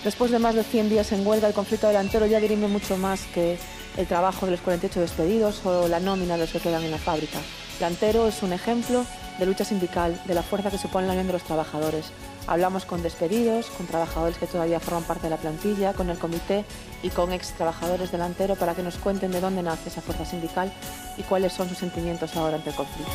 Después de más de 100 días en huelga, el conflicto delantero ya dirime mucho más que el trabajo de los 48 despedidos o la nómina de los que quedan en la fábrica. Delantero es un ejemplo de lucha sindical, de la fuerza que supone la unión de los trabajadores. Hablamos con despedidos, con trabajadores que todavía forman parte de la plantilla, con el comité y con ex trabajadores delantero para que nos cuenten de dónde nace esa fuerza sindical y cuáles son sus sentimientos ahora ante el conflicto.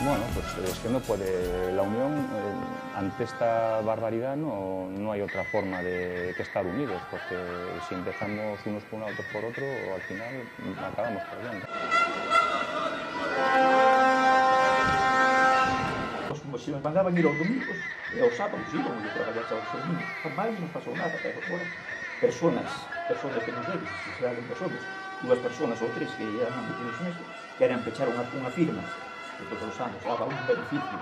Bueno, pues es que no puede, la unión, ante esta barbaridad no hay otra forma de que estar unidos, porque si empezamos unos por un otros por otro, al final acabamos perdiendo. Pues si me mandaban ir aos domingos, e aos sábados íbamos a traballar aos domingos, mal non pasou nada, pero fora personas que nos deles, se eran personas, dúas personas ou tres que eran metidos neso, queren pechar unha firma, que todos os anos daba un beneficio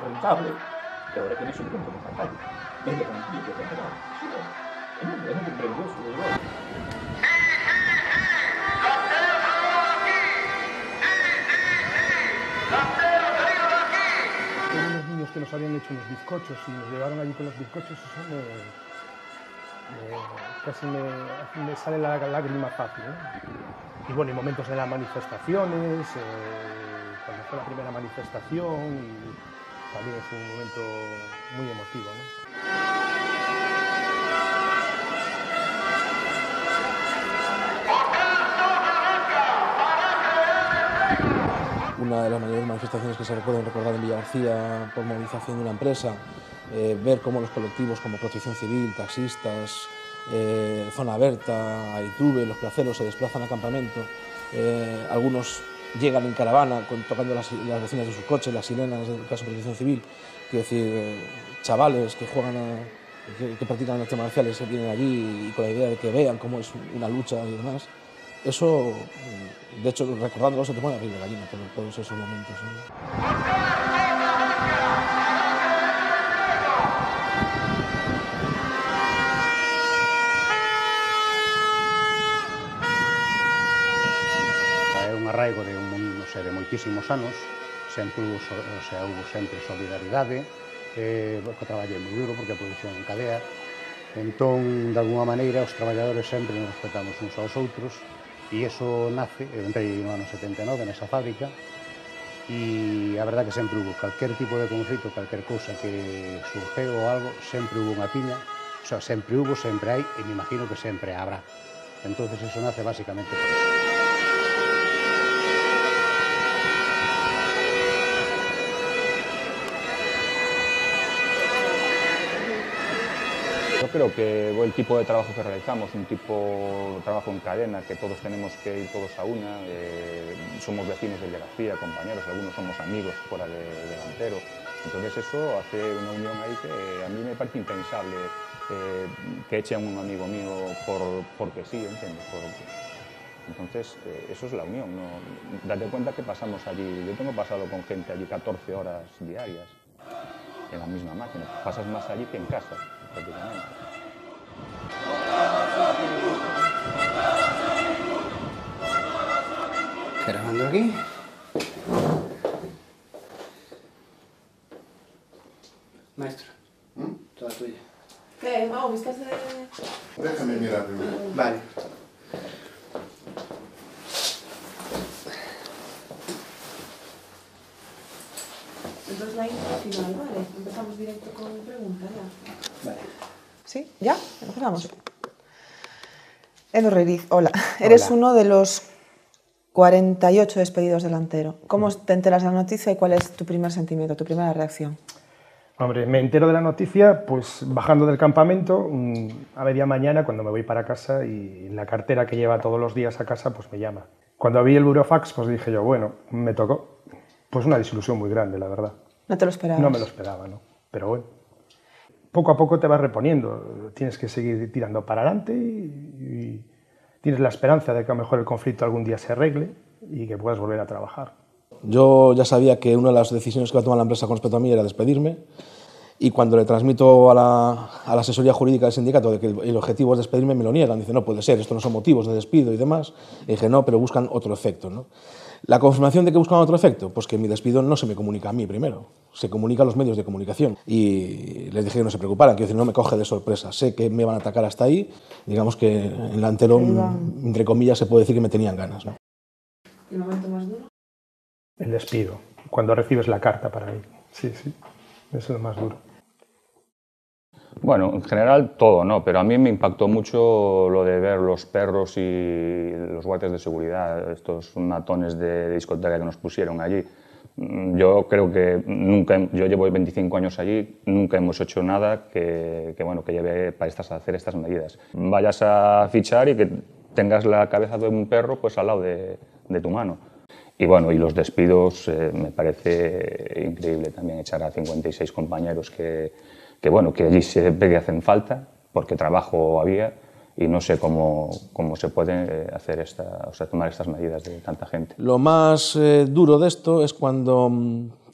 rentable, e agora que neso encontro na calle, media con un tío que ten que dar, é non comprendo eso, de verdade. Unos niños que nos habían hecho unos bizcochos y nos llevaron allí con los bizcochos, eso casi me sale la lágrima fácil, ¿no? Y bueno, y momentos de las manifestaciones, cuando fue la primera manifestación, y también fue un momento muy emotivo, ¿no? Una de las mayores manifestaciones que se pueden recordar en Villagarcía por movilización de una empresa, ver cómo los colectivos como Protección Civil, taxistas, Zona Aberta, Aitube, los placeros se desplazan al campamento, algunos llegan en caravana tocando las bocinas de sus coches, las sirenas del caso de Protección Civil, quiero decir, chavales que juegan que practican artes marciales que vienen allí y con la idea de que vean cómo es una lucha y demás. Eso, de hecho, recordándolo se te pone a piel de gallina por todos esos momentos, ¿no? É un arraigo de moitísimos anos, sempre houve sempre solidaridade, que traballei moi duro porque a produción encadea, entón, de alguna maneira, os traballadores sempre nos respetamos uns aos outros, e iso nace, eu entrei no ano 79 nesa fábrica, e a verdad que sempre hubo calquer tipo de conflito, calquer cousa que surgeu ou algo, sempre hubo unha piña, o sea, sempre hubo, sempre hai, e me imagino que sempre habrá. Entonces, eso nace basicamente por eso. Yo creo que el tipo de trabajo que realizamos, un tipo de trabajo en cadena, que todos tenemos que ir todos a una, somos vecinos de Villagarcía, compañeros, algunos somos amigos fuera de delantero, entonces eso hace una unión ahí que a mí me parece impensable que eche a un amigo mío porque sí, ¿entiendes? Entonces eso es la unión, ¿no? Date cuenta que pasamos allí, yo tengo pasado con gente allí 14 horas diarias en la misma máquina, pasas más allí que en casa. Grabando aquí. Maestro, toda tuya. ¿Qué? Mau, ¿vistas de...? Déjame mirar primero. Vale. Entonces la intro final, ¿vale? Empezamos directo con preguntas ya. Vale. ¿Sí? ¿Ya? ¿Empezamos? Edu Reiriz, hola. Eres uno de los 48 despedidos delantero. ¿Cómo te enteras de la noticia y cuál es tu primer sentimiento, tu primera reacción? Hombre, me entero de la noticia pues bajando del campamento a media mañana cuando me voy para casa y la cartera que lleva todos los días a casa pues me llama. Cuando vi el burofax pues dije yo, bueno, me tocó. Pues una desilusión muy grande, la verdad. ¿No te lo esperabas? No me lo esperaba, ¿no? Pero bueno, poco a poco te vas reponiendo. Tienes que seguir tirando para adelante y tienes la esperanza de que a lo mejor el conflicto algún día se arregle y que puedas volver a trabajar. Yo ya sabía que una de las decisiones que iba a tomar la empresa con respecto a mí era despedirme y cuando le transmito a la asesoría jurídica del sindicato de que el objetivo es despedirme, me lo niegan. Dicen, no puede ser, esto no son motivos de despido y demás. Y dije, no, pero buscan otro efecto, ¿no? ¿La confirmación de que buscan otro efecto? Pues que mi despido no se me comunica a mí primero, se comunica a los medios de comunicación. Y les dije que no se preocuparan, que no me coge de sorpresa. Sé que me van a atacar hasta ahí, digamos que en la Antero, entre comillas, se puede decir que me tenían ganas, ¿no? ¿El momento más duro? El despido, cuando recibes la carta para ir. Sí, sí, es lo más duro. Bueno, en general todo, ¿no? Pero a mí me impactó mucho lo de ver los perros y los guardias de seguridad, estos matones de discoteca que nos pusieron allí. Yo creo que nunca, yo llevo 25 años allí, nunca hemos hecho nada que lleve para hacer estas medidas. Vayas a fichar y que tengas la cabeza de un perro pues al lado de tu mano. Y bueno, y los despidos me parece increíble también echar a 56 compañeros que allí se ve que hacen falta, porque trabajo había, y no sé cómo se puede hacer tomar estas medidas de tanta gente. Lo más duro de esto es cuando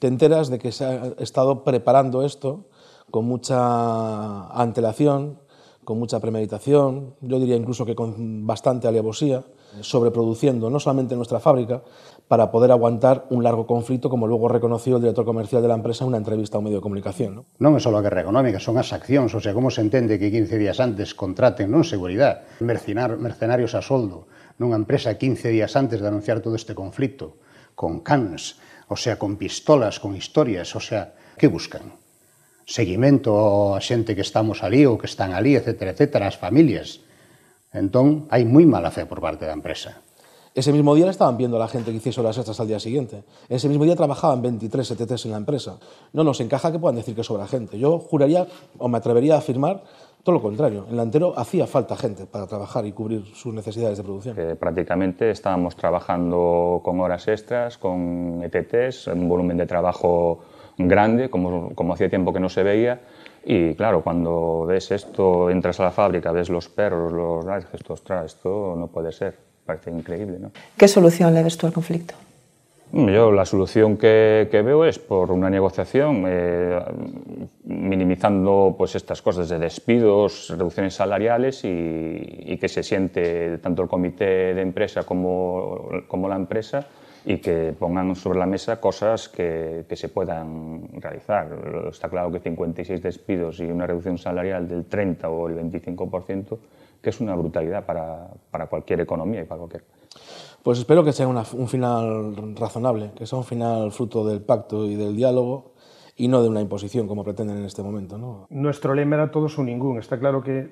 te enteras de que se ha estado preparando esto con mucha antelación, con mucha premeditación, yo diría incluso que con bastante alevosía, sobreproduciendo no solamente en nuestra fábrica, para poder aguantar un largo conflito, como luego reconoció el director comercial de la empresa en una entrevista a un medio de comunicación, ¿no? Non é só a guerra económica, son as accións, o sea, como se entende que 15 días antes contraten, non seguridade, mercenarios a soldo, nunha empresa 15 días antes de anunciar todo este conflito, con cans, o sea, con pistolas, con historias, o sea, que buscan? Seguimento a xente que estamos ali ou que están ali, etcétera, etcétera, as familias. Entón, hai moi mala fe por parte da empresa. Ese mismo día le estaban viendo a la gente que hiciese horas extras al día siguiente. Ese mismo día trabajaban 23 ETTs en la empresa. No nos encaja que puedan decir que sobra gente. Yo juraría, o me atrevería a afirmar, todo lo contrario. En la Antero hacía falta gente para trabajar y cubrir sus necesidades de producción. Que prácticamente estábamos trabajando con horas extras, con ETTs, un volumen de trabajo grande, como hacía tiempo que no se veía. Y claro, cuando ves esto, entras a la fábrica, ves los perros, esto no puede ser. Parece increíble, ¿no? ¿Qué solución le ves tú al conflicto? Yo la solución que veo es por una negociación, minimizando pues, estas cosas de despidos, reducciones salariales y que se siente tanto el comité de empresa como la empresa y que pongan sobre la mesa cosas que se puedan realizar. Está claro que 56 despidos y una reducción salarial del 30 o el 25%, que es una brutalidad para cualquier economía y para cualquier... Pues espero que sea un final razonable, que sea un final fruto del pacto y del diálogo y no de una imposición como pretenden en este momento, ¿no? Nuestro lema era todos o ningún. Está claro que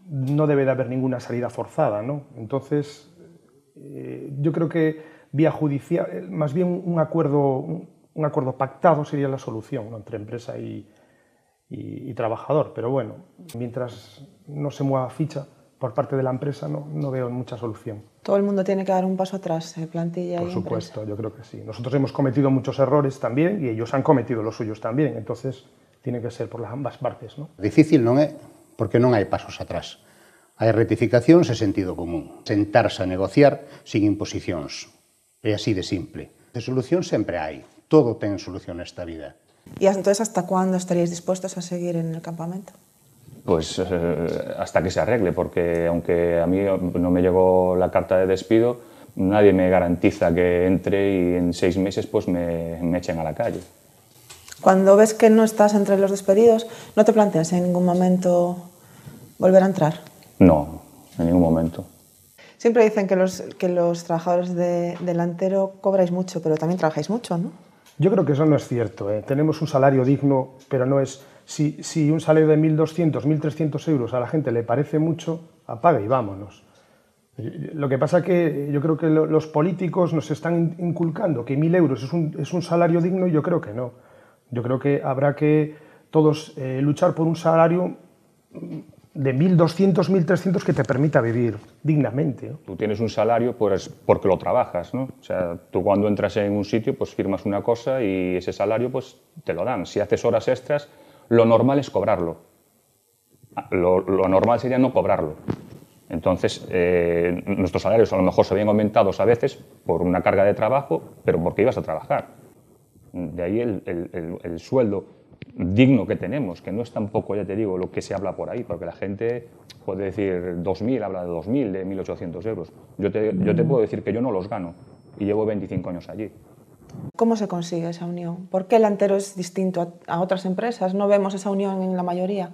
no debe de haber ninguna salida forzada, ¿no? Entonces, yo creo que vía judicial, más bien un acuerdo pactado sería la solución, ¿no? Entre empresa y trabajador, pero bueno, mientras no se mueva ficha por parte de la empresa no veo mucha solución. Todo el mundo tiene que dar un paso atrás, plantilla y Por supuesto, empresa. yo creo que sí. Nosotros hemos cometido muchos errores también y ellos han cometido los suyos también, entonces tiene que ser por las ambas partes, ¿no? Difícil non é, porque non hai pasos atrás. Hai rectificacións e sentido común. Sentarse a negociar sin imposicións. É así de simple. De solución sempre hai. Todo ten solución nesta vida. ¿Y entonces hasta cuándo estaríais dispuestos a seguir en el campamento? Pues hasta que se arregle, porque aunque a mí no me llegó la carta de despido, nadie me garantiza que entre y en 6 meses pues me echen a la calle. Cuando ves que no estás entre los despedidos, ¿no te planteas en ningún momento volver a entrar? No, en ningún momento. Siempre dicen que los trabajadores de Antero cobráis mucho, pero también trabajáis mucho, ¿no? Yo creo que eso no es cierto. Tenemos un salario digno, pero no es... Si un salario de 1.200, 1.300 euros a la gente le parece mucho, apaga y vámonos. Lo que pasa es que yo creo que los políticos nos están inculcando que 1.000 euros es un salario digno y yo creo que no. Yo creo que habrá que todos luchar por un salario de 1.200, 1.300 que te permita vivir dignamente, ¿no? Tú tienes un salario pues, porque lo trabajas, ¿no? O sea, tú cuando entras en un sitio pues firmas una cosa y ese salario pues te lo dan. Si haces horas extras, lo normal es cobrarlo. Lo normal sería no cobrarlo. Entonces, nuestros salarios a lo mejor se habían aumentado a veces por una carga de trabajo, pero porque ibas a trabajar. De ahí el sueldo digno que tenemos, que no es tampoco, ya te digo, lo que se habla por ahí, porque la gente puede decir 2.000, habla de 2.000, de 1.800 euros. Yo te puedo decir que yo no los gano y llevo 25 años allí. ¿Cómo se consigue esa unión? ¿Por qué el Antero es distinto a otras empresas? ¿No vemos esa unión en la mayoría?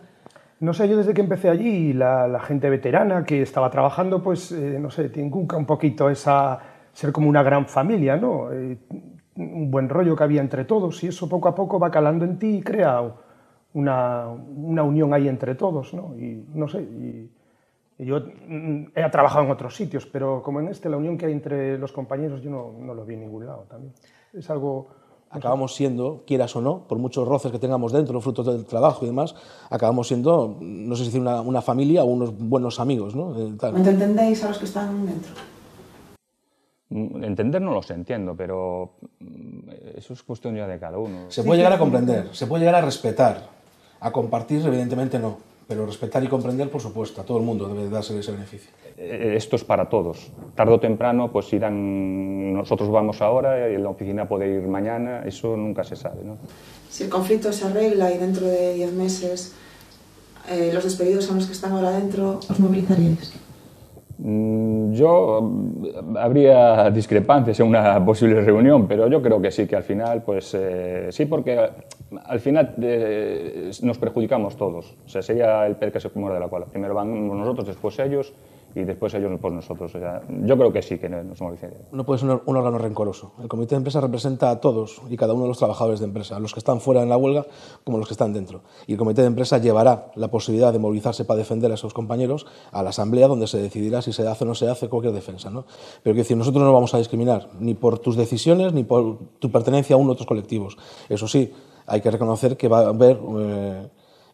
No sé, yo desde que empecé allí, la gente veterana que estaba trabajando, pues, no sé, te inculca un poquito ser como una gran familia, ¿no? Un buen rollo que había entre todos, y eso poco a poco va calando en ti y crea una unión ahí entre todos, ¿no? Y no sé, y yo he trabajado en otros sitios, pero como en la unión que hay entre los compañeros yo no lo vi en ningún lado también. Es algo... Acabamos siendo, quieras o no, por muchos roces que tengamos dentro, frutos del trabajo y demás, acabamos siendo, no sé si decir una familia o unos buenos amigos, ¿no? ¿Entendéis a los que están dentro? Entender no los entiendo, pero eso es cuestión ya de cada uno. Se puede llegar a comprender, se puede llegar a respetar, a compartir evidentemente no, pero respetar y comprender, por supuesto, a todo el mundo debe darse ese beneficio. Esto es para todos. Tarde o temprano, pues irán, nosotros vamos ahora y la oficina puede ir mañana, eso nunca se sabe, ¿no? Si el conflicto se arregla y dentro de 10 meses los despedidos son los que están ahora dentro, ¿os movilizaríais? Habría discrepancias en una posible reunión, pero yo creo que sí, que al final, pues sí, porque al final nos perjudicamos todos. O sea, sería el pez que se muerde la cola. Primero van nosotros, después ellos, y después ellos, después nosotros. O sea, yo creo que sí, que nos movilizaría. No puede ser un órgano rencoroso. El comité de empresa representa a todos y cada uno de los trabajadores de empresa, a los que están fuera en la huelga como los que están dentro. Y el comité de empresa llevará la posibilidad de movilizarse para defender a esos compañeros a la asamblea, donde se decidirá si se hace o no se hace cualquier defensa, ¿no? Pero quiero decir, nosotros no vamos a discriminar ni por tus decisiones ni por tu pertenencia a uno u otros colectivos. Eso sí, hay que reconocer que va a haber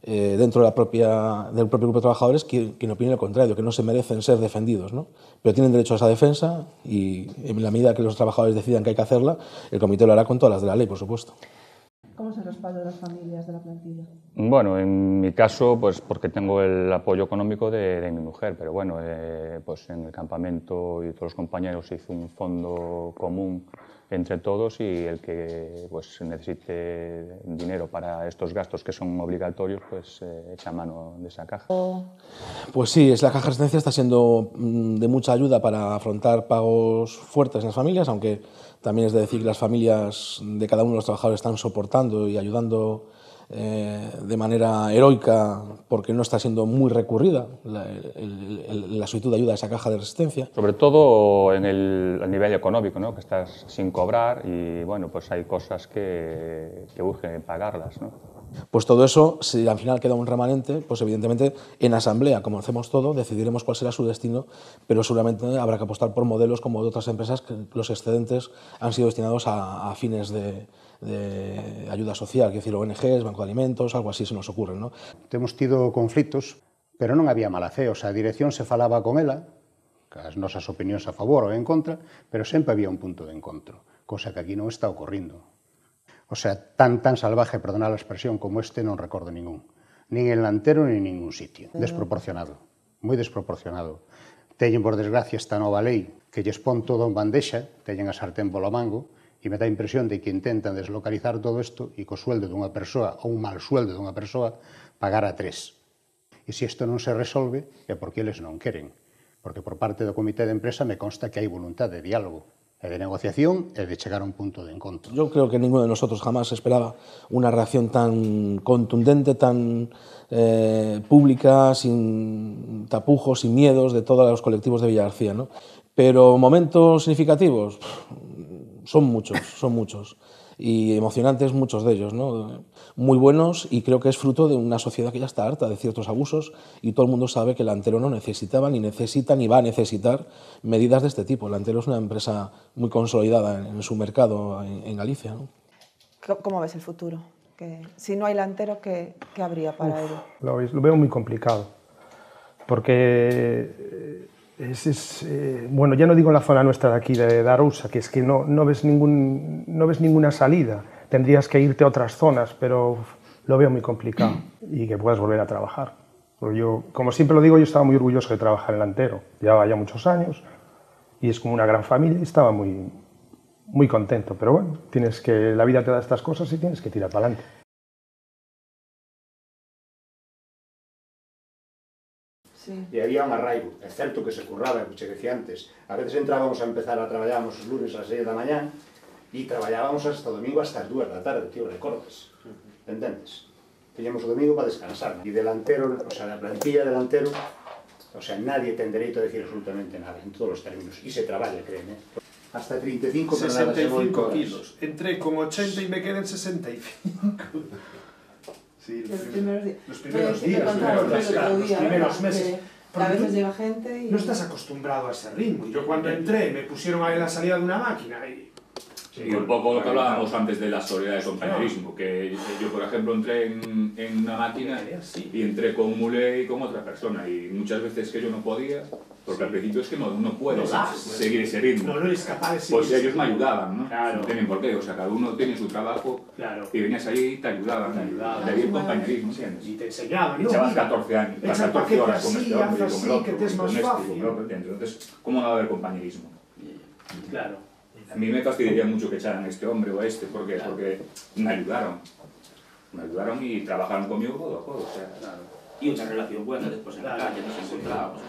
dentro del propio grupo de trabajadores quien opine lo contrario, que no se merecen ser defendidos, ¿no? Pero tienen derecho a esa defensa y en la medida que los trabajadores decidan que hay que hacerla, el comité lo hará con todas las de la ley, por supuesto. ¿Cómo es el respaldo de las familias de la plantilla? Bueno, en mi caso, pues porque tengo el apoyo económico de mi mujer, pero bueno, pues en el campamento y todos los compañeros se hizo un fondo común entre todos y el que pues necesite dinero para estos gastos que son obligatorios, pues echa mano de esa caja. Pues sí, la caja de asistencia está siendo de mucha ayuda para afrontar pagos fuertes en las familias, aunque también es de decir que las familias de cada uno de los trabajadores están soportando y ayudando de manera heroica porque no está siendo muy recurrida la solicitud de ayuda a esa caja de resistencia. Sobre todo en el nivel económico, ¿no? Que estás sin cobrar y bueno, pues hay cosas que urge pagarlas, ¿no? Pues todo eso, si al final queda un remanente, pues evidentemente en asamblea, como hacemos todo, decidiremos cuál será su destino, pero seguramente habrá que apostar por modelos como de otras empresas que los excedentes han sido destinados a fines de ayuda social, quiero decir, ONGs, Banco de Alimentos, algo así se nos ocurre, ¿no? Temos tido conflitos, pero non había mala fe, o sea, a dirección se falaba con ela, as nosas opinións a favor ou en contra, pero sempre había un punto de encontro, cosa que aquí non está ocorrindo. O sea, tan salvaje, perdonad a expresión, como este non recordo ningún. Nin en Lantero, nin en ningún sitio. Desproporcionado, moi desproporcionado. Teñen, por desgracia, esta nova lei que lles pon todo en bandexa, teñen a sartén polo mango, e me dá a impresión de que intentan deslocalizar todo isto e co sueldo dunha persoa ou un mal sueldo dunha persoa pagar a 3. E se isto non se resolve é porque eles non queren. Porque por parte do comité de empresa me consta que hai voluntad de diálogo, de negociación e de chegar a un punto de encontro. Yo creo que ninguno de nosotros jamás esperaba una reacción tan contundente, tan pública, sin tapujos, sin miedos de todos los colectivos de Villagarcía, ¿no? Pero momentos significativos, son muchos. Y emocionantes muchos de ellos, ¿no? Muy buenos, y creo que es fruto de una sociedad que ya está harta de ciertos abusos y todo el mundo sabe que el Antero no necesitaba, ni necesita, ni va a necesitar medidas de este tipo. El Antero es una empresa muy consolidada en su mercado en Galicia, ¿no? ¿Cómo ves el futuro? Que si no hay Antero, ¿qué habría para él? Lo veo muy complicado, porque bueno, ya no digo en la zona nuestra de aquí, de Arousa, que es que no ves ninguna salida. Tendrías que irte a otras zonas, pero lo veo muy complicado y que puedas volver a trabajar. Pero yo, como siempre lo digo, yo estaba muy orgulloso de trabajar en el Antero. Llevaba ya muchos años y es como una gran familia y estaba muy contento. Pero bueno, la vida te da estas cosas y tienes que tirar para adelante. e había un arraigo. É certo que se curraba, que che decía antes. A veces entrábamos a empezar a traballábamos os lunes ás 6 da mañá e traballábamos hasta o domingo hasta as 2 da tarde, tío, recordas. Entendes? Tiñamos o domingo para descansar. E delantero, o sea, da plantilla delantero, o sea, nadie ten dereito a decir absolutamente nada, en todos os términos. E se traballa, créeme. Hasta 35 pernadas e 65 kilos. Entré con 80 y me quedé en 65. Sí, los primeros días, los primeros meses. A veces llega gente y... No estás acostumbrado a ese ritmo. Yo cuando entré me pusieron ahí la salida de una máquina y... Sí, un poco lo que hablábamos antes de la soledad de compañerismo, que yo por ejemplo entré en una máquina y entré con un mulé y con otra persona y muchas veces que yo no podía, porque al principio es que no puedes seguir ese ritmo. No eres capaz de seguir. Pues ellos me ayudaban, ¿no? Claro. No tienen por qué, o sea, cada uno tiene su trabajo y venías allí y te ayudaban. De ahí el compañerismo, ¿entiendes? Y te enseñaban, ¿no? Echabas 14 años, 14 horas con este hombre y con el otro, que es más fácil. Entonces, ¿cómo no va a haber compañerismo? Claro. A mí me fastidiaría mucho que echaran a este hombre o a este, porque me ayudaron. Me ayudaron y trabajaron conmigo codo a codo, o sea, Y una relación buena después en la calle, nos encontrábamos,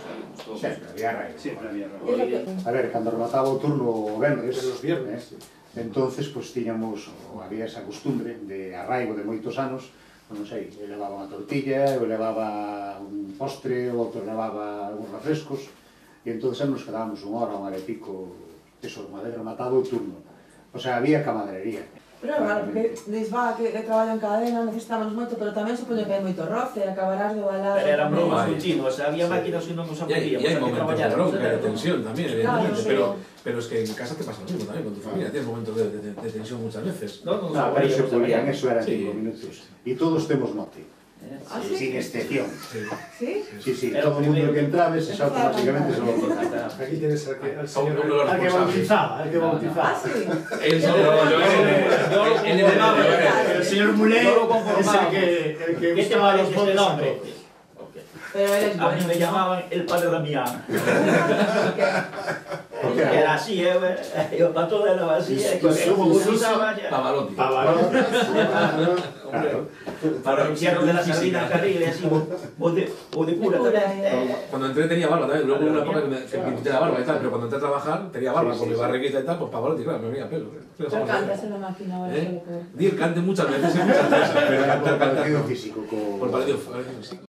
o sea, Sempre había arraigo. Siempre había arraigo. A ver, cando remataba o turno o venres, Los viernes. entonces pues tiñamos, ou había esa costumbre de arraigo de moitos anos, non sei, eu levaba unha tortilla, eu levaba un postre, o outro levaba uns refrescos, e entonces nos quedábamos unha hora e pico, eso, unha vez rematado o turno. O sea, había camaderería. Pero é raro, porque dis, que traballo en cadena, necesitamos moito, pero tamén supoño que hai moito roce, acabarás de balar... Pero eran bromas continuas, había máquinas que non nos aburríamos. Y hay momentos de bronca, de tensión también, evidentemente, Claro, pero es que en casa te pasa lo mismo también con tu familia, tienes momentos de tensión muchas veces. No, pero se podían, eso eran 5 minutos. E todos temos mote. ¿Ah, sí? Sin excepción. ¿Sí? Sí, todo el mundo que entrabes es automáticamente se lo bautizaba. Aquí tienes al que bautizaba, al que bautizaba. ¿Ah, sí? El señor Mulé es el que buscaba los votos a todos. Pero eres A mí bueno, me ¿no? llamaban el padre Damián. Porque Era así, yo para toda la vacía, y con Pavarotti. para el encierro de la sardina al carril, así, o de cura también. Cuando entré tenía barba también, luego una época que me quité la barba y tal, pero cuando entré a trabajar tenía barba con mi barriguita y tal, pues Pavarotti, claro, me venía pelo. Pero cantas en la máquina ahora, solo por... Dir cante muchas veces, pero cantar partido físico. por partido físico.